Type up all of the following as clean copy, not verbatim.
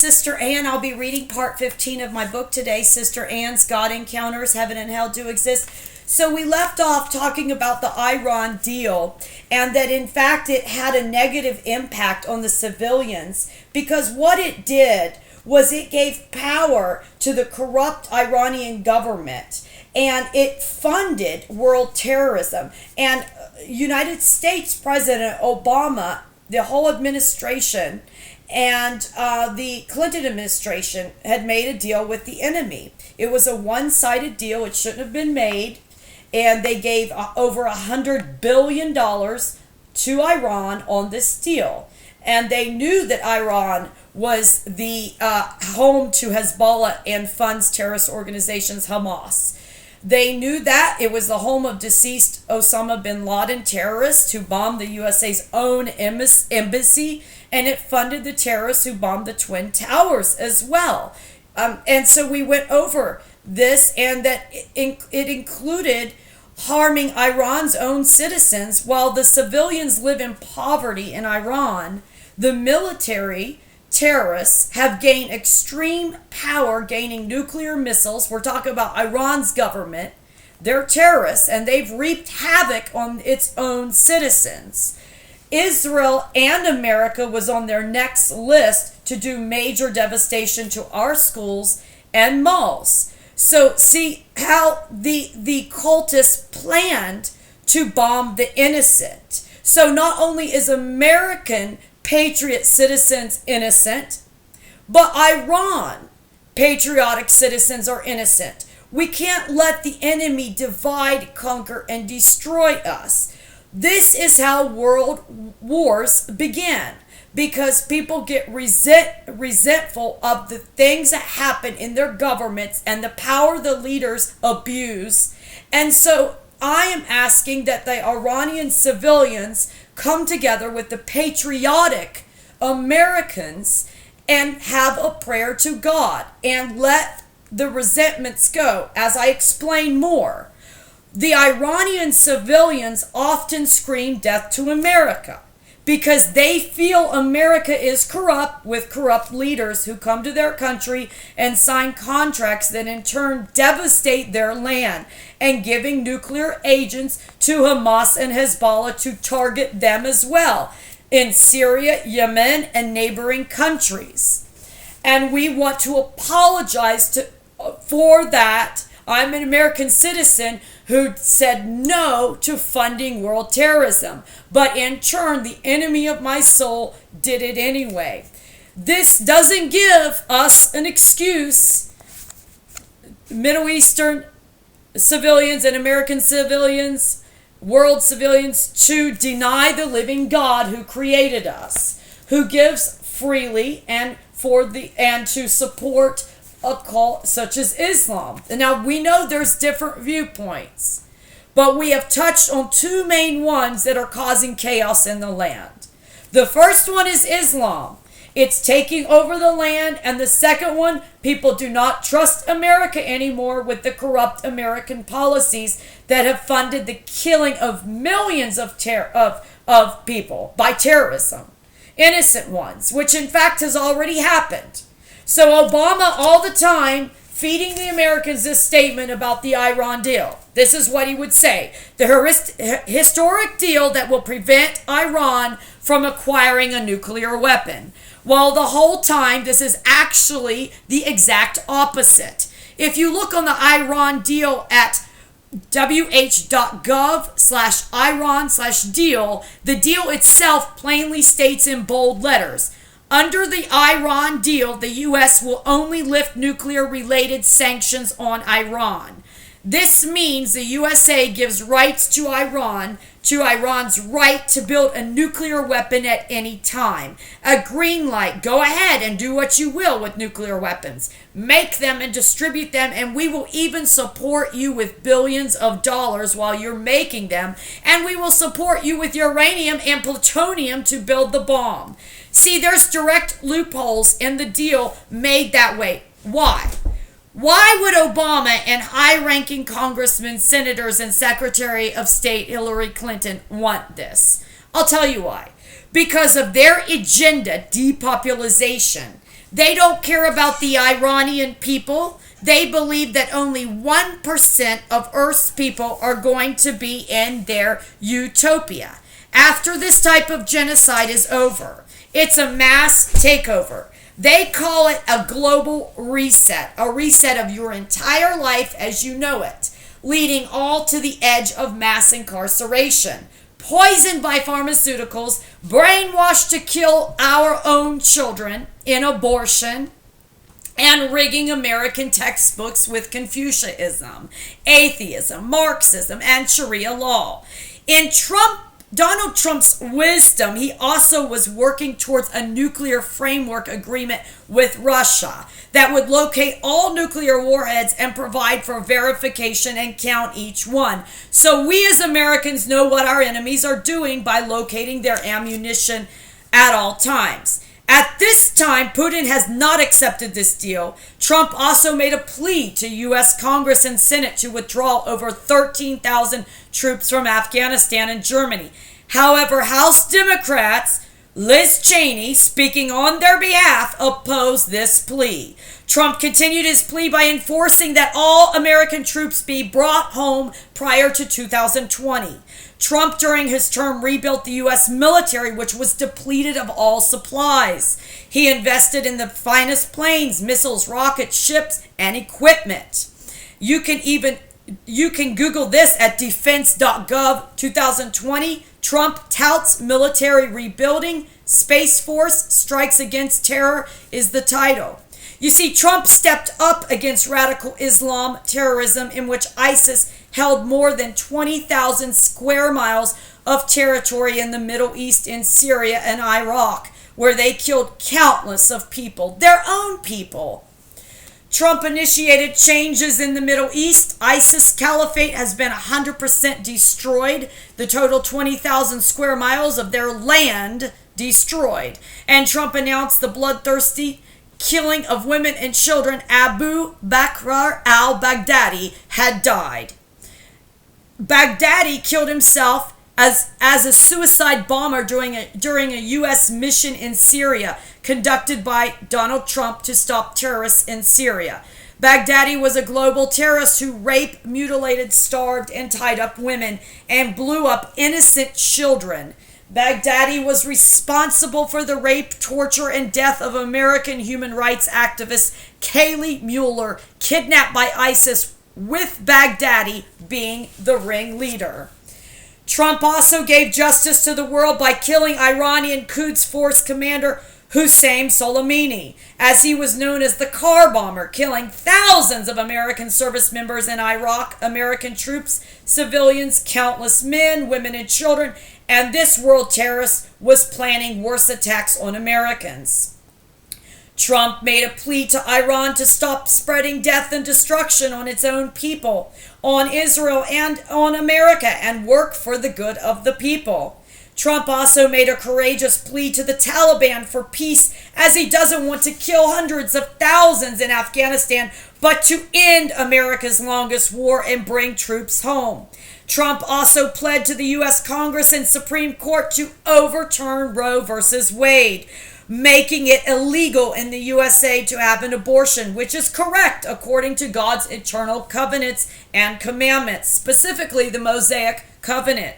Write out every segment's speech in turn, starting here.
Sister Ann. I'll be reading part 15 of my book today, Sister Ann's God Encounters, Heaven and Hell Do Exist. So we left off talking about the Iran deal and that in fact it had a negative impact on the civilians because what it did was it gave power to the corrupt Iranian government and it funded world terrorism. And United States President Obama, the whole administration, and the Clinton administration had made a deal with the enemy. It was a one-sided deal. It shouldn't have been made. And they gave over $100 billion to Iran on this deal. And they knew that Iran was the home to Hezbollah and funds terrorist organizations Hamas. They knew that it was the home of deceased Osama bin Laden terrorists who bombed the USA's own embassy, and it funded the terrorists who bombed the Twin Towers as well. And so we went over this, and that it included harming Iran's own citizens. While the civilians live in poverty in Iran, the military terrorists have gained extreme power, gaining nuclear missiles. We're talking about Iran's government. They're terrorists, and they've wreaked havoc on its own citizens. Israel and America was on their next list to do major devastation to our schools and malls. So see how the cultists planned to bomb the innocent. So not only is American patriot citizens innocent, but Iran patriotic citizens are innocent. We can't let the enemy divide, conquer, and destroy us. This is how world wars began, because people get resentful of the things that happen in their governments and the power the leaders abuse. And so I am asking that the Iranian civilians come together with the patriotic Americans and have a prayer to God and let the resentments go. As I explain more, the Iranian civilians often scream death to America because they feel America is corrupt, with corrupt leaders who come to their country and sign contracts that in turn devastate their land, and giving nuclear agents to Hamas and Hezbollah to target them as well in Syria, Yemen, and neighboring countries. And we want to apologize for that. I'm an American citizen who said no to funding world terrorism, but in turn, the enemy of my soul did it anyway. This doesn't give us an excuse, Middle Eastern civilians and American civilians, world civilians, to deny the living God who created us, who gives freely and to support a cult such as Islam. And now we know there's different viewpoints, but we have touched on two main ones that are causing chaos in the land. The first one is Islam. It's taking over the land. And the second one, people do not trust America anymore with the corrupt American policies that have funded the killing of millions of people by terrorism. Innocent ones, which in fact has already happened. So Obama all the time feeding the Americans this statement about the Iran deal. This is what he would say: the historic deal that will prevent Iran from acquiring a nuclear weapon. While the whole time this is actually the exact opposite. If you look on the Iran deal at wh.gov/Iran/deal, the deal itself plainly states in bold letters: under the Iran deal, the U.S. will only lift nuclear-related sanctions on Iran. This means the USA gives rights to Iran's right to build a nuclear weapon at any time. A green light. Go ahead and do what you will with nuclear weapons. Make them and distribute them, and we will even support you with billions of dollars while you're making them, and we will support you with uranium and plutonium to build the bomb. See, there's direct loopholes in the deal made that way. Why? Why would Obama and high-ranking congressmen, senators, and Secretary of State Hillary Clinton want this? I'll tell you why. Because of their agenda, depopulation. They don't care about the Iranian people. They believe that only 1% of Earth's people are going to be in their utopia. After this type of genocide is over, it's a mass takeover. They call it a global reset, a reset of your entire life as you know it, leading all to the edge of mass incarceration. Poisoned by pharmaceuticals, brainwashed to kill our own children in abortion, and rigging American textbooks with Confucianism, atheism, Marxism, and Sharia law. In Donald Trump's wisdom, he also was working towards a nuclear framework agreement with Russia that would locate all nuclear warheads and provide for verification and count each one. So we as Americans know what our enemies are doing by locating their ammunition at all times. At this time, Putin has not accepted this deal. Trump also made a plea to U.S. Congress and Senate to withdraw over 13,000 troops from Afghanistan and Germany. However, House Democrats, Liz Cheney, speaking on their behalf, opposed this plea. Trump continued his plea by enforcing that all American troops be brought home prior to 2020. Trump, during his term, rebuilt the U.S. military, which was depleted of all supplies. He invested in the finest planes, missiles, rockets, ships, and equipment. You can Google this at defense.gov 2020. Trump touts military rebuilding. Space Force strikes against terror is the title. You see, Trump stepped up against radical Islam terrorism, in which ISIS held more than 20,000 square miles of territory in the Middle East, in Syria and Iraq, where they killed countless of people, their own people. Trump initiated changes in the Middle East. ISIS caliphate has been 100% destroyed. The total 20,000 square miles of their land destroyed. And Trump announced the bloodthirsty killing of women and children. Abu Bakr al-Baghdadi had died. Baghdadi killed himself as a suicide bomber during a U.S. mission in Syria conducted by Donald Trump to stop terrorists in Syria. Baghdadi was a global terrorist who raped, mutilated, starved, and tied up women and blew up innocent children. Baghdadi was responsible for the rape, torture, and death of American human rights activist Kaylee Mueller, kidnapped by ISIS, with Baghdadi being the ringleader. Trump also gave justice to the world by killing Iranian Quds Force commander Hussein Soleimani, as he was known as the car bomber, killing thousands of American service members in Iraq, American troops, civilians, countless men, women, and children, and this world terrorist was planning worse attacks on Americans. Trump made a plea to Iran to stop spreading death and destruction on its own people, on Israel, and on America, and work for the good of the people. Trump also made a courageous plea to the Taliban for peace, as he doesn't want to kill hundreds of thousands in Afghanistan, but to end America's longest war and bring troops home. Trump also pled to the U.S. Congress and Supreme Court to overturn Roe versus Wade, making it illegal in the USA to have an abortion, which is correct according to God's eternal covenants and commandments, specifically the Mosaic covenant.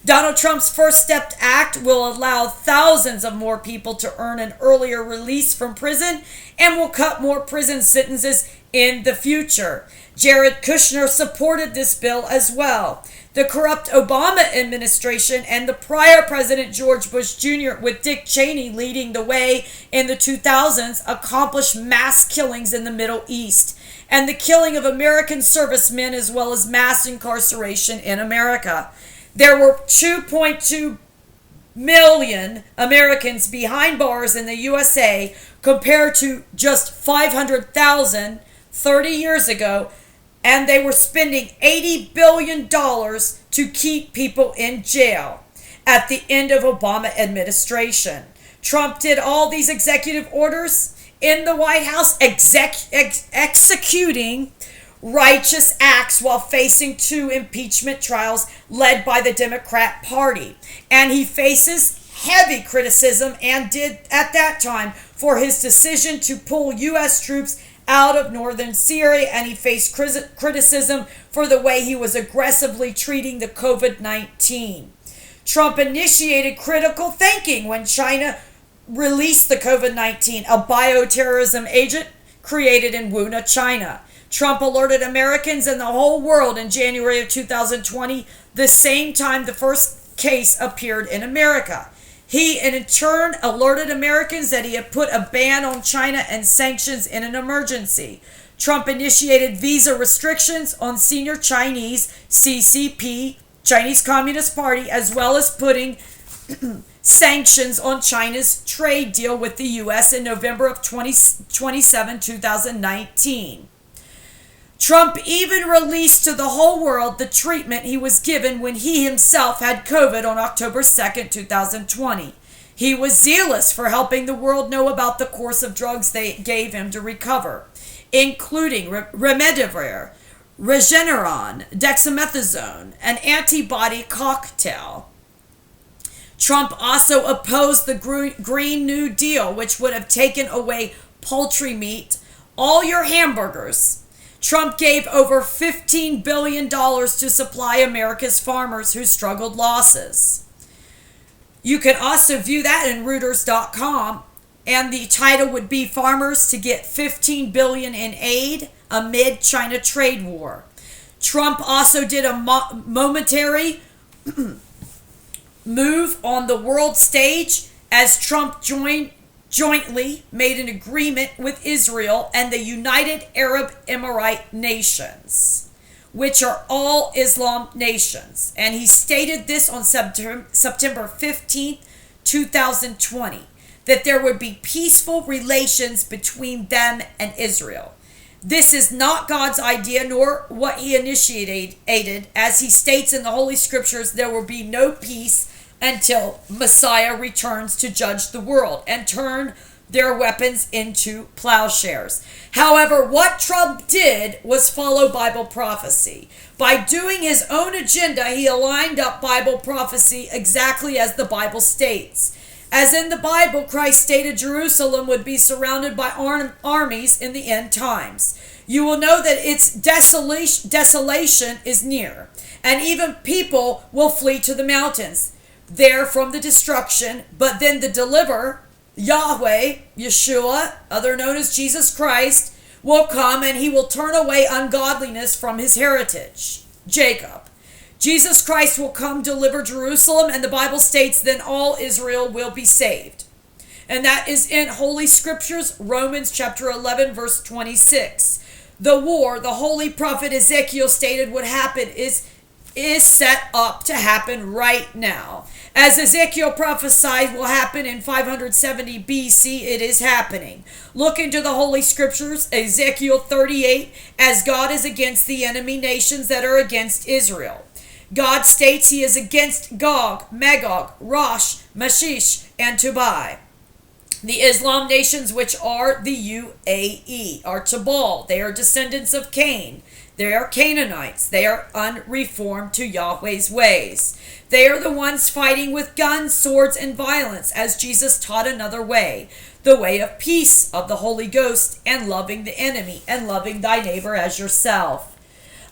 Donald Trump's First Step Act will allow thousands of more people to earn an earlier release from prison and will cut more prison sentences in the future. Jared Kushner supported this bill as well. The corrupt Obama administration and the prior President George Bush Jr., with Dick Cheney leading the way in the 2000s, accomplished mass killings in the Middle East and the killing of American servicemen, as well as mass incarceration in America. There were 2.2 million Americans behind bars in the USA compared to just 500,000 30 years ago, and they were spending $80 billion to keep people in jail at the end of Obama administration. Trump did all these executive orders in the White House, executing righteous acts while facing 2 impeachment trials led by the Democrat Party. And he faces heavy criticism, and did at that time, for his decision to pull U.S. troops out of northern Syria, and he faced criticism for the way he was aggressively treating the COVID-19. Trump initiated critical thinking when China released the COVID-19, a bioterrorism agent created in Wuhan, China. Trump alerted Americans and the whole world in January of 2020, the same time the first case appeared in America. He, in turn, alerted Americans that he had put a ban on China and sanctions in an emergency. Trump initiated visa restrictions on senior Chinese, CCP, Chinese Communist Party, as well as putting sanctions on China's trade deal with the U.S. in November of 2019. Trump even released to the whole world the treatment he was given when he himself had COVID on October 2nd, 2020. He was zealous for helping the world know about the course of drugs they gave him to recover, including Remdesivir, Regeneron, dexamethasone, an antibody cocktail. Trump also opposed the Green New Deal, which would have taken away poultry meat, all your hamburgers. Trump gave over $15 billion to supply America's farmers who struggled losses. You can also view that in Reuters.com, and the title would be Farmers to Get $15 billion in Aid Amid China Trade War. Trump also did a momentary move on the world stage as Trump jointly made an agreement with Israel and the United Arab Emirate nations, which are all Islam nations. And he stated this on September 15th, 2020, that there would be peaceful relations between them and Israel. This is not God's idea nor what he initiated. As he states in the Holy Scriptures, there will be no peace until Messiah returns to judge the world and turn their weapons into plowshares. However, what Trump did was follow Bible prophecy. By doing his own agenda, he aligned up Bible prophecy exactly as the Bible states. As in the Bible, Christ stated Jerusalem would be surrounded by armies in the end times. You will know that its desolation is near, and even people will flee to the mountains there from the destruction. But then the deliverer, Yahweh, Yeshua, other known as Jesus Christ, will come, and he will turn away ungodliness from his heritage, Jacob. Jesus Christ will come, deliver Jerusalem, and the Bible states then all Israel will be saved. And that is in Holy Scriptures, Romans chapter 11, verse 26. The war the holy prophet Ezekiel stated would happen is set up to happen right now. As Ezekiel prophesied will happen in 570 BC, it is happening. Look into the Holy Scriptures, Ezekiel 38, as God is against the enemy nations that are against Israel. God states he is against Gog, Magog, Rosh, Mashish, and Tubal. The Islam nations, which are the UAE, are Tabal. They are descendants of Cain. They are Canaanites. They are unreformed to Yahweh's ways. They are the ones fighting with guns, swords, and violence, as Jesus taught another way, the way of peace, of the Holy Ghost, and loving the enemy, and loving thy neighbor as yourself.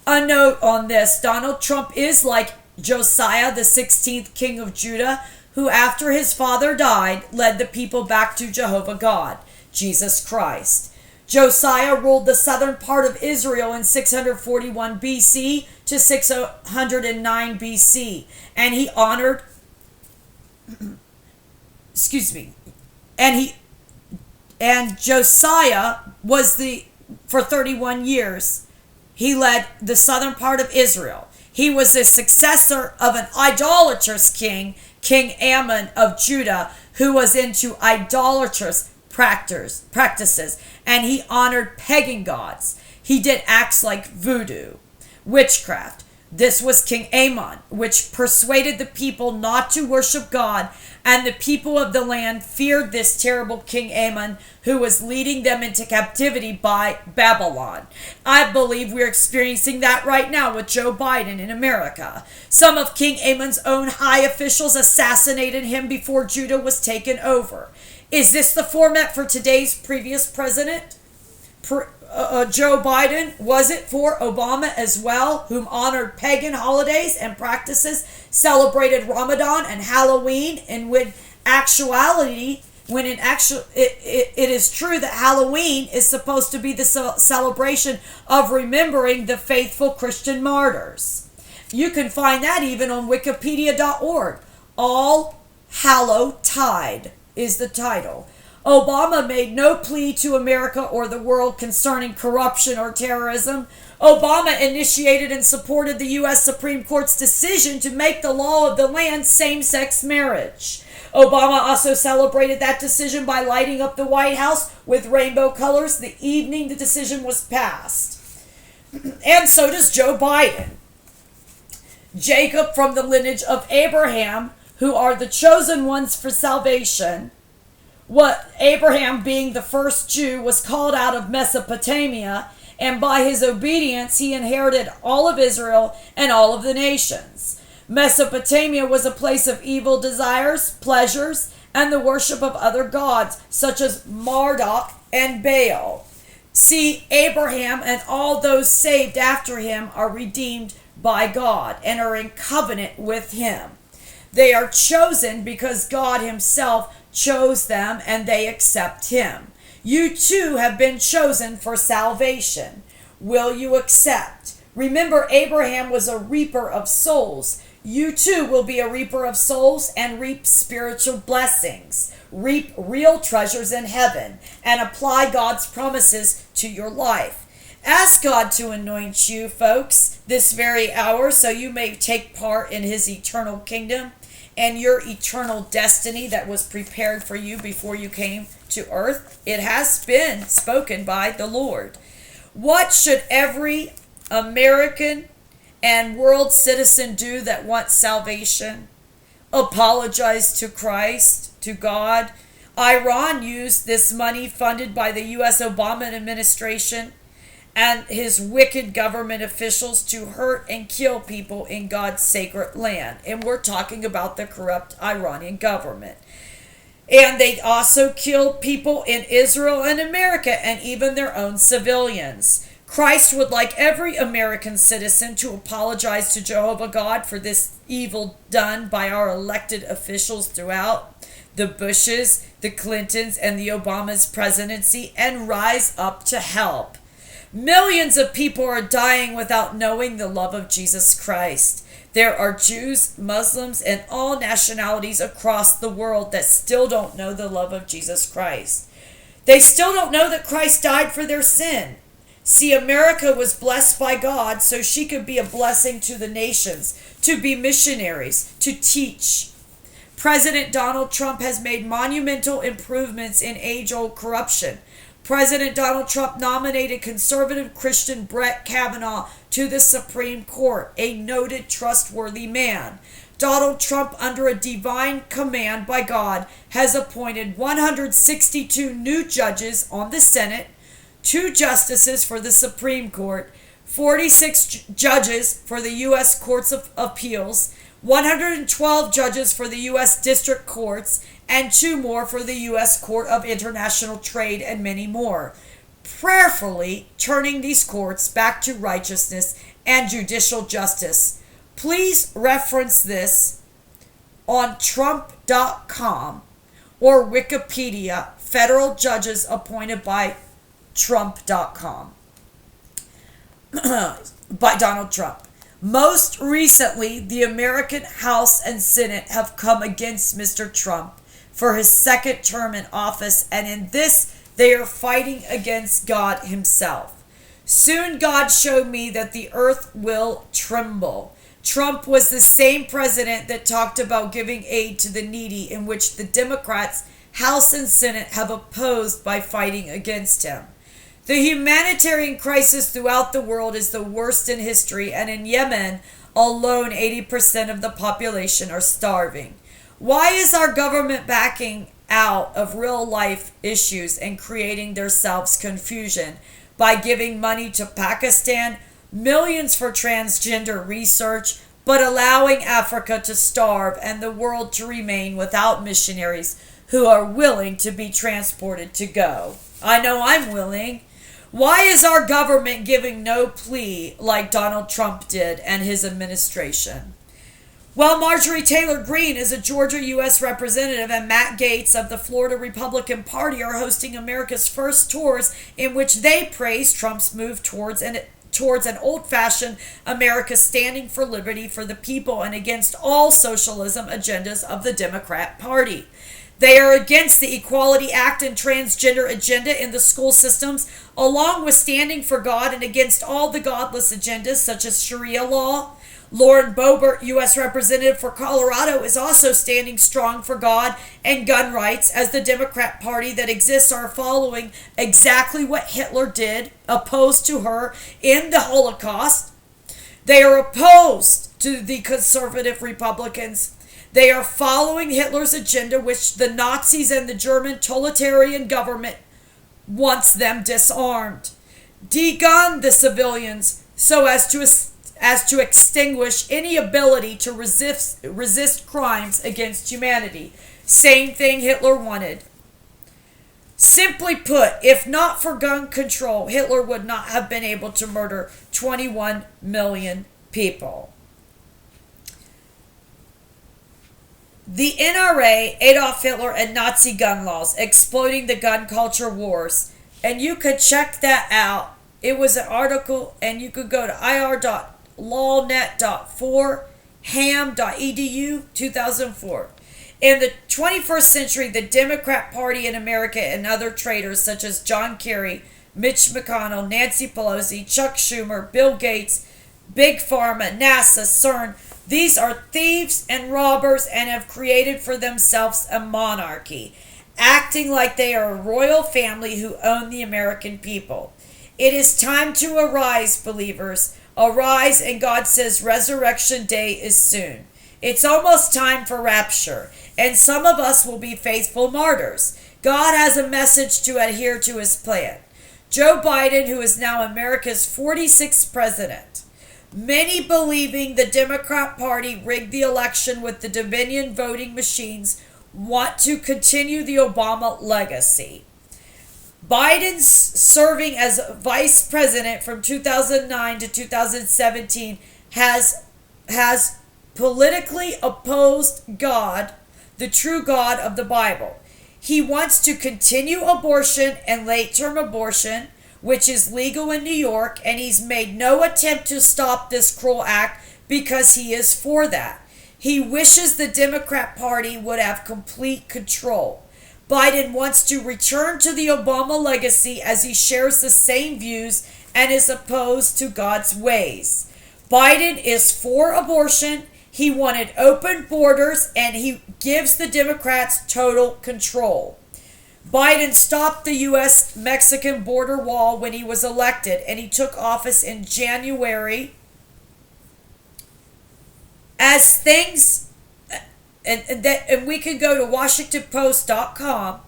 A note on this, Donald Trump is like Josiah, the 16th king of Judah, who after his father died, led the people back to Jehovah God, Jesus Christ. Josiah ruled the southern part of Israel in 641 BC to 609 BC, and he honored, and Josiah was for 31 years, he led the southern part of Israel. He was the successor of an idolatrous king, King Ammon of Judah, who was into idolatrous practices, and he honored pagan gods. He did acts like voodoo, witchcraft, This was King Amon, which persuaded the people not to worship God, and the people of the land feared this terrible King Amon, who was leading them into captivity by Babylon. I believe we're experiencing that right now with Joe Biden in America. Some of King Amon's own high officials assassinated him before Judah was taken over. Is this the format for today's previous president? Joe Biden? Was it for Obama as well, whom honored pagan holidays and practices, celebrated Ramadan and Halloween, and it is true that Halloween is supposed to be the celebration of remembering the faithful Christian martyrs. You can find that even on wikipedia.org. All Hallow Tide is the title. Obama made no plea to America or the world concerning corruption or terrorism. Obama initiated and supported the U.S. Supreme Court's decision to make the law of the land same-sex marriage. Obama also celebrated that decision by lighting up the White House with rainbow colors the evening the decision was passed. And so does Joe Biden. Jacob, from the lineage of Abraham, who are the chosen ones for salvation. What Abraham, being the first Jew, was called out of Mesopotamia, and by his obedience he inherited all of Israel and all of the nations. Mesopotamia was a place of evil desires, pleasures, and the worship of other gods, such as Marduk and Baal. See, Abraham and all those saved after him are redeemed by God and are in covenant with him. They are chosen because God himself chose them and they accept him. You too have been chosen for salvation. Will you accept? Remember, Abraham was a reaper of souls. You too will be a reaper of souls and reap spiritual blessings. Reap real treasures in heaven and apply God's promises to your life. Ask God to anoint you, folks, this very hour so you may take part in his eternal kingdom and your eternal destiny that was prepared for you before you came to earth. It has been spoken by the Lord. What should every American and world citizen do that wants salvation? Apologize to Christ, to God. Iran used this money funded by the U.S. Obama administration and his wicked government officials to hurt and kill people in God's sacred land. And we're talking about the corrupt Iranian government. And they also killed people in Israel and America and even their own civilians. Christ would like every American citizen to apologize to Jehovah God for this evil done by our elected officials throughout the Bushes, the Clintons, and the Obama's presidency and rise up to help. Millions of people are dying without knowing the love of Jesus Christ. There are Jews, Muslims, and all nationalities across the world that still don't know the love of Jesus Christ. They still don't know that Christ died for their sin. See, America was blessed by God so she could be a blessing to the nations, to be missionaries, to teach. President Donald Trump has made monumental improvements in age-old corruption. President Donald Trump nominated conservative Christian Brett Kavanaugh to the Supreme Court, a noted, trustworthy man. Donald Trump, under a divine command by God, has appointed 162 new judges on the Senate, 2 justices for the Supreme Court, 46 judges for the U.S. Courts of Appeals, 112 judges for the U.S. District Courts, and 2 more for the U.S. Court of International Trade, and many more, prayerfully turning these courts back to righteousness and judicial justice. Please reference this on Trump.com or Wikipedia, federal judges appointed by Trump.com, by Donald Trump. Most recently, the American House and Senate have come against Mr. Trump for his second term in office, and in this, they are fighting against God himself. Soon God showed me that the earth will tremble. Trump was the same president that talked about giving aid to the needy, in which the Democrats, House and Senate, have opposed by fighting against him. The humanitarian crisis throughout the world is the worst in history, and in Yemen, alone 80% of the population are starving. Why is our government backing out of real life issues and creating themselves confusion by giving money to Pakistan, millions for transgender research, but allowing Africa to starve and the world to remain without missionaries who are willing to be transported to go? I know I'm willing. Why is our government giving no plea like Donald Trump did and his administration? Well, Marjorie Taylor Greene is a Georgia U.S. representative, and Matt Gaetz of the Florida Republican Party are hosting America's first tours in which they praise Trump's move towards an old-fashioned America standing for liberty for the people and against all socialism agendas of the Democrat Party. They are against the Equality Act and transgender agenda in the school systems, along with standing for God, and against all the godless agendas such as Sharia law. Lauren Boebert, U.S. Representative for Colorado, is also standing strong for God and gun rights, as the Democrat Party that exists are following exactly what Hitler did, opposed to her in the Holocaust. They are opposed to the conservative Republicans. They are following Hitler's agenda, which the Nazis and the German totalitarian government wants them disarmed. Degun the civilians so as to extinguish any ability to resist crimes against humanity. Same thing Hitler wanted. Simply put, if not for gun control, Hitler would not have been able to murder 21 million people. The NRA, Adolf Hitler, and Nazi gun laws, exploding the gun culture wars. And you could check that out. It was an article, and you could go to ir.lawnet.4ham.edu 2004. In the 21st century, the Democrat Party in America and other traitors such as John Kerry, Mitch McConnell, Nancy Pelosi, Chuck Schumer, Bill Gates, Big Pharma, NASA, CERN, these are thieves and robbers and have created for themselves a monarchy, acting like they are a royal family who own the American people. It is time to arise, believers. Arise, and God says resurrection day is soon. It's almost time for rapture, and some of us will be faithful martyrs. God has a message to adhere to his plan. Joe Biden, who is now America's 46th president, many believing the Democrat Party rigged the election with the Dominion voting machines, want to continue the Obama legacy. Biden's serving as vice president from 2009 to 2017 has politically opposed God, the true God of the Bible. He wants to continue abortion and late-term abortion, which is legal in New York, and he's made no attempt to stop this cruel act because he is for that. He wishes the Democrat Party would have complete control. Biden wants to return to the Obama legacy as he shares the same views and is opposed to God's ways. Biden is for abortion. He wanted open borders, and he gives the Democrats total control. Biden stopped the U.S.-Mexican border wall when he was elected, and he took office in January. As things, and we can go to WashingtonPost.com,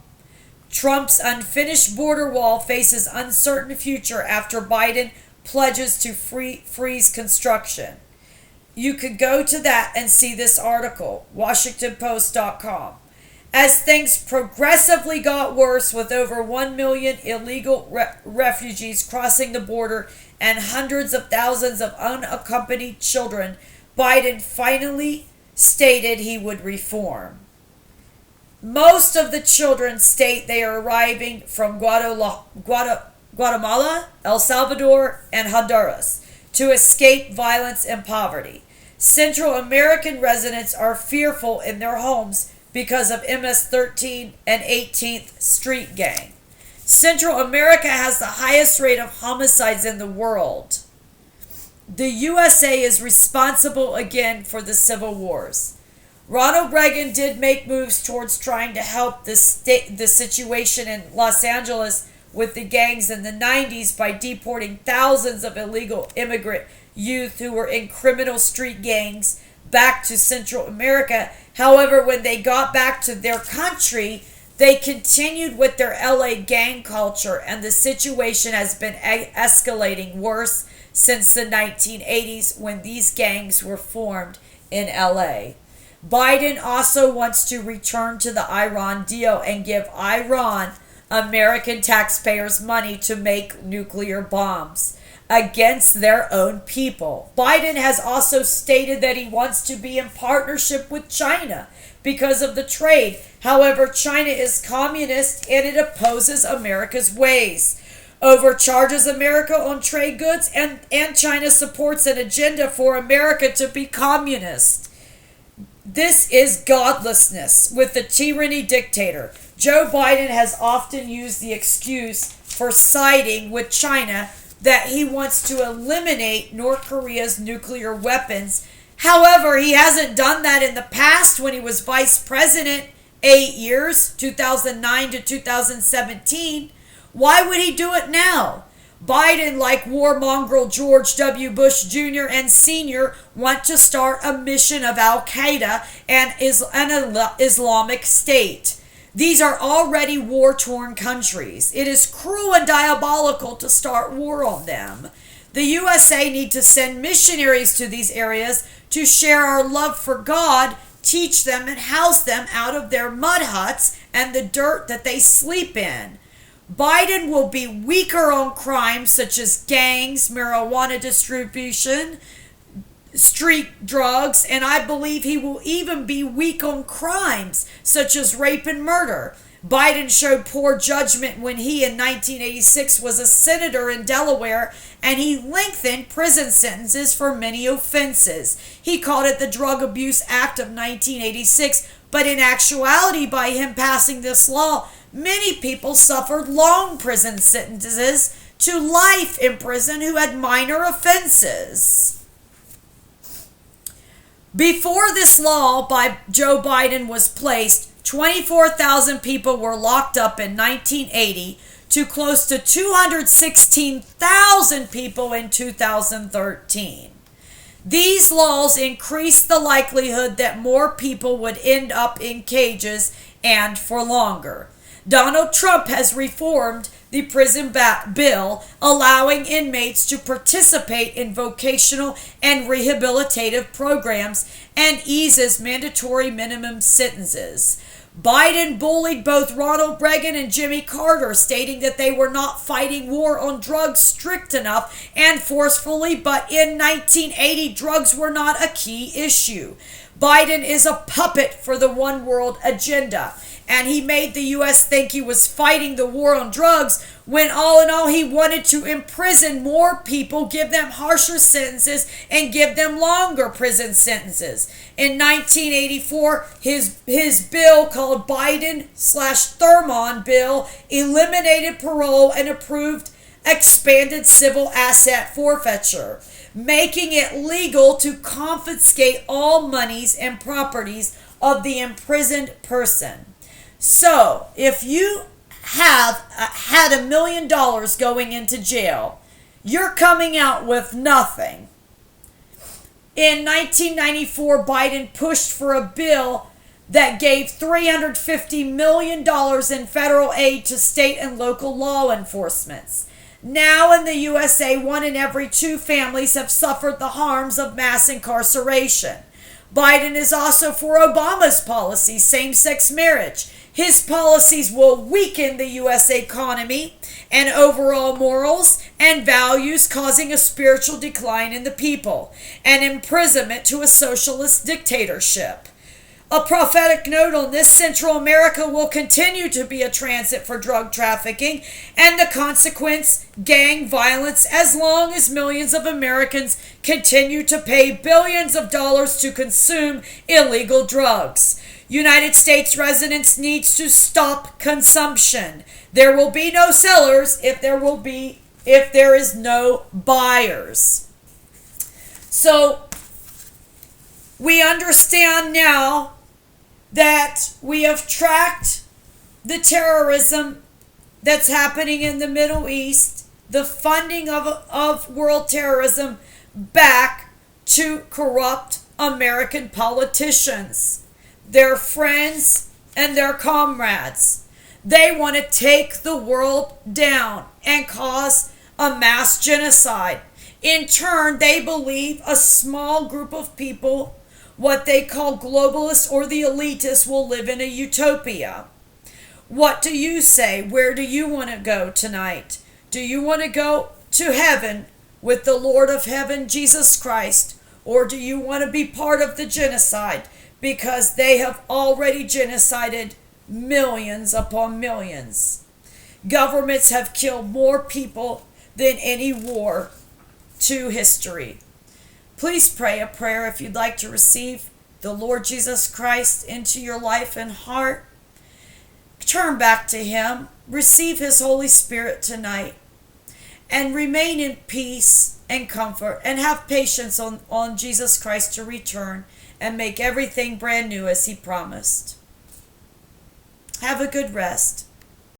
Trump's unfinished border wall faces uncertain future after Biden pledges to freeze construction. You could go to that and see this article, WashingtonPost.com. As things progressively got worse with over 1 million illegal refugees crossing the border and hundreds of thousands of unaccompanied children, Biden finally stated he would reform. Most of the children state they are arriving from Guatemala, El Salvador, and Honduras to escape violence and poverty. Central American residents are fearful in their homes because of MS-13 and 18th Street Gang. Central America has the highest rate of homicides in the world. The USA is responsible again for the civil wars. Ronald Reagan did make moves towards trying to help the situation in Los Angeles with the gangs in the 90s by deporting thousands of illegal immigrant youth who were in criminal street gangs back to Central America. However, when they got back to their country, they continued with their LA gang culture, and the situation has been escalating worse since the 1980s when these gangs were formed in LA. Biden also wants to return to the Iran deal and give Iran American taxpayers money to make nuclear bombs against their own people. Biden has also stated that he wants to be in partnership with China because of the trade. However, China is communist and it opposes America's ways, overcharges America on trade goods, and China supports an agenda for America to be communist. This is godlessness with the tyranny dictator. Joe Biden has often used the excuse for siding with China that he wants to eliminate North Korea's nuclear weapons. However, he hasn't done that in the past when he was vice president 8 years, 2009 to 2017. Why would he do it now? Biden, like warmonger George W. Bush Jr. and Sr., want to start a mission of Al-Qaeda and an Islamic State. These are already war-torn countries. It is cruel and diabolical to start war on them. The USA need to send missionaries to these areas to share our love for God, teach them and house them out of their mud huts and the dirt that they sleep in. Biden will be weaker on crimes such as gangs, marijuana distribution, street drugs, and I believe he will even be weak on crimes such as rape and murder. Biden showed poor judgment when he in 1986 was a senator in Delaware and he lengthened prison sentences for many offenses. He called it the Drug Abuse Act of 1986, but in actuality, by him passing this law, many people suffered long prison sentences to life in prison who had minor offenses. Before this law by Joe Biden was placed, 24,000 people were locked up in 1980 to close to 216,000 people in 2013. These laws increased the likelihood that more people would end up in cages and for longer. Donald Trump has reformed the prison bill, allowing inmates to participate in vocational and rehabilitative programs and eases mandatory minimum sentences. Biden bullied both Ronald Reagan and Jimmy Carter, stating that they were not fighting war on drugs strict enough and forcefully, but in 1980, drugs were not a key issue. Biden is a puppet for the one world agenda, and he made the U.S. think he was fighting the war on drugs when all in all he wanted to imprison more people, give them harsher sentences, and give them longer prison sentences. In 1984, his bill called Biden/Thurmond Bill eliminated parole and approved expanded civil asset forfeiture, making it legal to confiscate all monies and properties of the imprisoned person. So, if you have had $1 million going into jail, you're coming out with nothing. In 1994, Biden pushed for a bill that gave $350 million in federal aid to state and local law enforcements. Now in the USA, 1 in every 2 families have suffered the harms of mass incarceration. Biden is also for Obama's policy, same-sex marriage. His policies will weaken the U.S. economy and overall morals and values, causing a spiritual decline in the people and imprisonment to a socialist dictatorship. A prophetic note on this: Central America will continue to be a transit for drug trafficking and the consequence, gang violence, as long as millions of Americans continue to pay billions of dollars to consume illegal drugs. United States residents needs to stop consumption. There will be no sellers if there is no buyers. So we understand now that we have tracked the terrorism that's happening in the Middle East, the funding of world terrorism back to corrupt American politicians, their friends and their comrades. They want to take the world down and cause a mass genocide. In turn, they believe a small group of people, what they call globalists or the elitists, will live in a utopia. What do you say? Where do you want to go tonight? Do you want to go to heaven with the Lord of heaven, Jesus Christ? Or do you want to be part of the genocide? Because they have already genocided millions upon millions. Governments have killed more people than any war to history. Please pray a prayer if you'd like to receive the Lord Jesus Christ into your life and heart. Turn back to Him. Receive His Holy Spirit tonight. And remain in peace and comfort. And have patience on Jesus Christ to return and make everything brand new as He promised. Have a good rest.